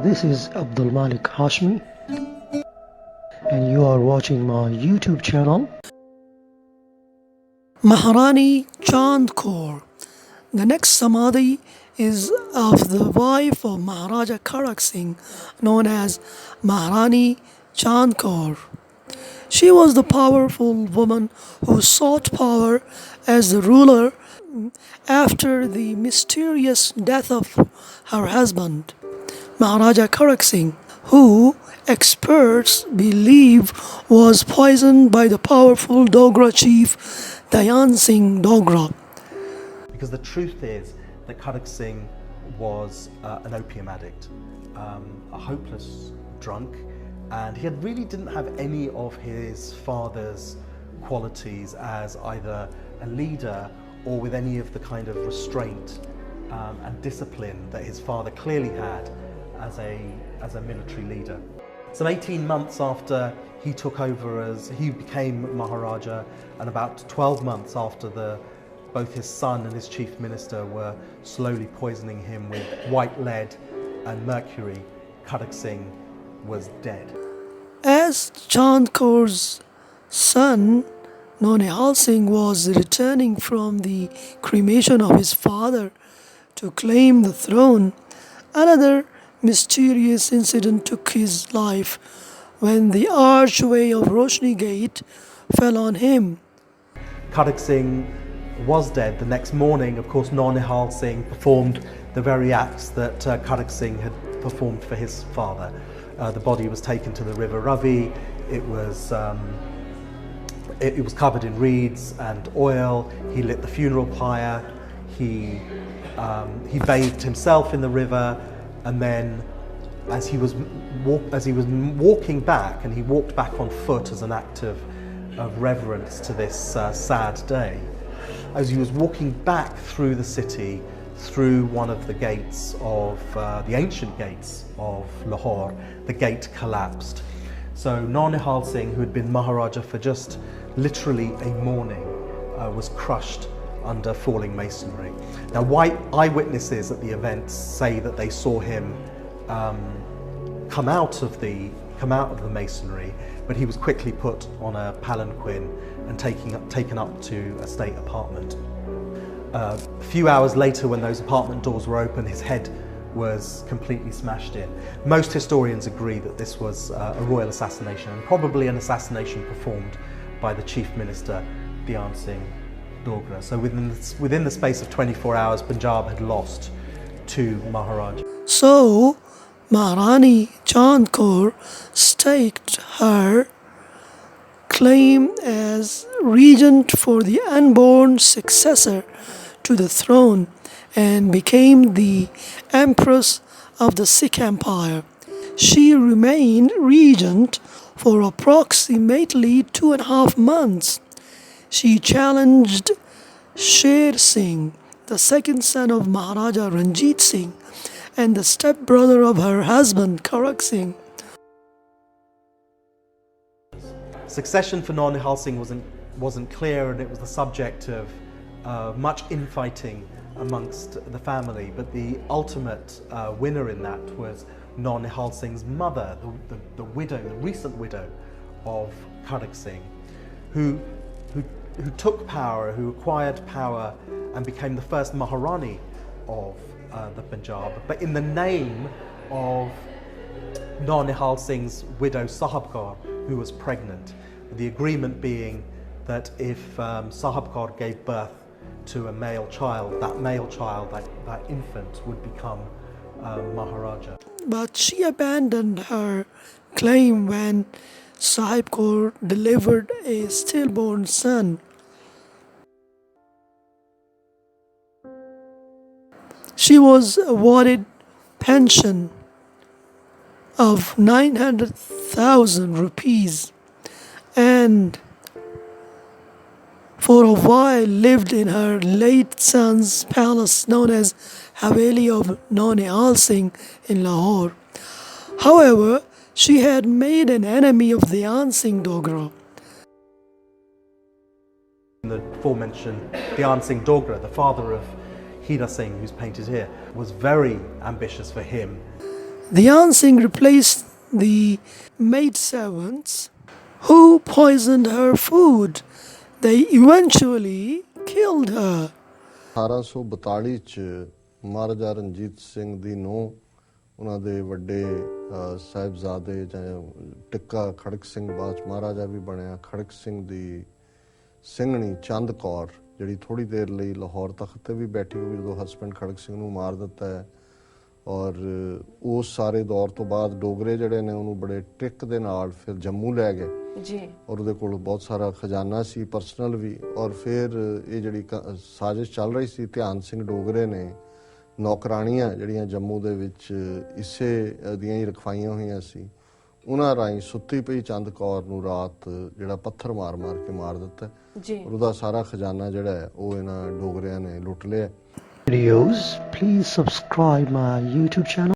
This is Abdul Malik Hashmi, and you are watching my YouTube channel. Maharani Chand Kaur. The next Samadhi is of the wife of Maharajah Kharak Singh, known as Maharani Chand Kaur. She was the powerful woman who sought power as the ruler after the mysterious death of her husband, Maharajah Kharak Singh, who experts believe was poisoned by the powerful Dogra chief Dhian Singh Dogra. Because the truth is that Kharak Singh was an opium addict, a hopeless drunk, and he really didn't have any of his father's qualities as either a leader or with any of the kind of restraint and discipline that his father clearly had as a military leader. Some 18 months after he took over as he became Maharaja, and about 12 months after both his son and his chief minister were slowly poisoning him with white lead and mercury, Kharak Singh was dead. As Chand Kaur's son, Nau Nihal Singh, was returning from the cremation of his father to claim the throne, another mysterious incident took his life when the archway of Roshnai Gate fell on him. Kharak Singh was dead. The next morning, of course, Nau Nihal Singh performed the very acts that Kharak Singh had performed for his father. The body was taken to the river Ravi. It was covered in reeds and oil. He lit the funeral pyre. He bathed himself in the river, and then as he was walking back, and he walked back on foot as an act of reverence to this sad day, as he was walking back through the city, through one of the gates of the ancient gates of Lahore, the gate collapsed. So Nau Nihal Singh, who had been Maharaja for just literally a morning, was crushed under falling masonry. Now, eyewitnesses at the event say that they saw him come out of the masonry, but he was quickly put on a palanquin and taken up to a state apartment. A few hours later, when those apartment doors were open, his head was completely smashed in. Most historians agree that this was a royal assassination, and probably an assassination performed by the chief minister, Dhian Singh Dogra. So within the space of 24 hours, Punjab had lost two Maharajas. So Maharani Chand Kaur staked her claim as regent for the unborn successor to the throne and became the Empress of the Sikh Empire. She remained regent for approximately 2.5 months. She challenged Sher Singh, the second son of Maharaja Ranjit Singh and the stepbrother of her husband Kharak Singh. Succession for Nau Nihal Singh wasn't clear, and it was the subject of much infighting amongst the family. But the ultimate winner in that was Nau Nihal Singh's mother, the recent widow of Kharak Singh, who took power, who acquired power and became the first Maharani of the Punjab, but in the name of Nau Nihal Singh's widow Sahib Kaur, who was pregnant. The agreement being that if Sahib Kaur gave birth to a male child, that infant would become Maharaja. But she abandoned her claim when Sahib Kaur delivered a stillborn son. She was awarded pension of 900,000 rupees and for a while lived in her late son's palace known as Haveli of Nau Nihal Singh in Lahore. However, she had made an enemy of Dhian Singh Dogra. The aforementioned Dhian Singh Dogra, the father of Hira Singh, who's painted here, was very ambitious for him. Dhian Singh replaced the maidservants who poisoned her food. They eventually killed her. 1842 ਚ ਮਹਾਰਾਜਾ ਰਣਜੀਤ ਸਿੰਘ ਦੀ ਨੂੰਹ ਉਹਨਾਂ ਦੇ ਵੱਡੇ ਸਾਹਿਬਜ਼ਾਦੇ ਜਾਂ ਟਿੱਕਾ ਖੜਕ ਸਿੰਘ ਬਾਅਦ 'ਚ ਮਹਾਰਾਜਾ ਵੀ ਬਣਿਆ ਖੜਕ ਸਿੰਘ ਦੀ ਸਿੰਘਣੀ ਚੰਦ ਕੌਰ ਜਿਹੜੀ ਥੋੜੀ ਦੇਰ ਲਈ ਲਾਹੌਰ ਤਖਤ ਤੇ ਵੀ ਬੈਠੀ ਹੋਈ ਜਦੋਂ ਹਸਬੈਂਡ ਖੜਕ ਸਿੰਘ ਨੂੰ ਮਾਰ ਦਿੱਤਾ ਹੈ ਔਰ ਉਸ ਸਾਰੇ ਦੌਰ ਤੋਂ ਬਾਅਦ ਡੋਗਰੇ ਜਿਹੜੇ ਨੇ ਉਹਨੂੰ ਬੜੇ ਟ੍ਰਿਕ ਦੇ ਨਾਲ ਫਿਰ ਜੰਮੂ ਲੈ ਗਏ ਜੀ ਔਰ ਉਹਦੇ ਕੋਲ ਬਹੁਤ ਸਾਰਾ ਖਜ਼ਾਨਾ ਸੀ ਪਰਸਨਲ ਵੀ ਔਰ ਫਿਰ ਇਹ ਜਿਹੜੀ ਸਾਜ਼ਿਸ਼ ਚੱਲ ਰਹੀ ਸੀ ਧਿਆਨ ਸਿੰਘ ਡੋਗਰੇ ਨੇ ਨੌਕਰਾਣੀਆਂ ਜਿਹੜੀਆਂ ਜੰਮੂ ਦੇ ਵਿੱਚ ਇਸੇ ਦੀਆਂ ਹੀ ਰਖਵਾਈਆਂ ਹੋਈਆਂ ਸੀ ਉਹਨਾਂ ਰਾਹੀਂ ਸੁੱਤੀ ਪਈ ਚੰਦ ਕੌਰ ਨੂੰ ਰਾਤ ਜਿਹੜਾ ਪੱਥਰ ਮਾਰ ਕੇ ਮਾਰ ਦਿੱਤਾ ਜੀ ਔਰ ਉਹਦਾ ਸਾਰਾ ਖਜ਼ਾਨਾ ਜਿਹੜਾ ਹੈ ਉਹ ਇਹਨਾਂ ਡੋਗਰਿਆਂ ਨੇ ਲੁੱਟ ਲਿਆ। Videos, please subscribe my YouTube channel.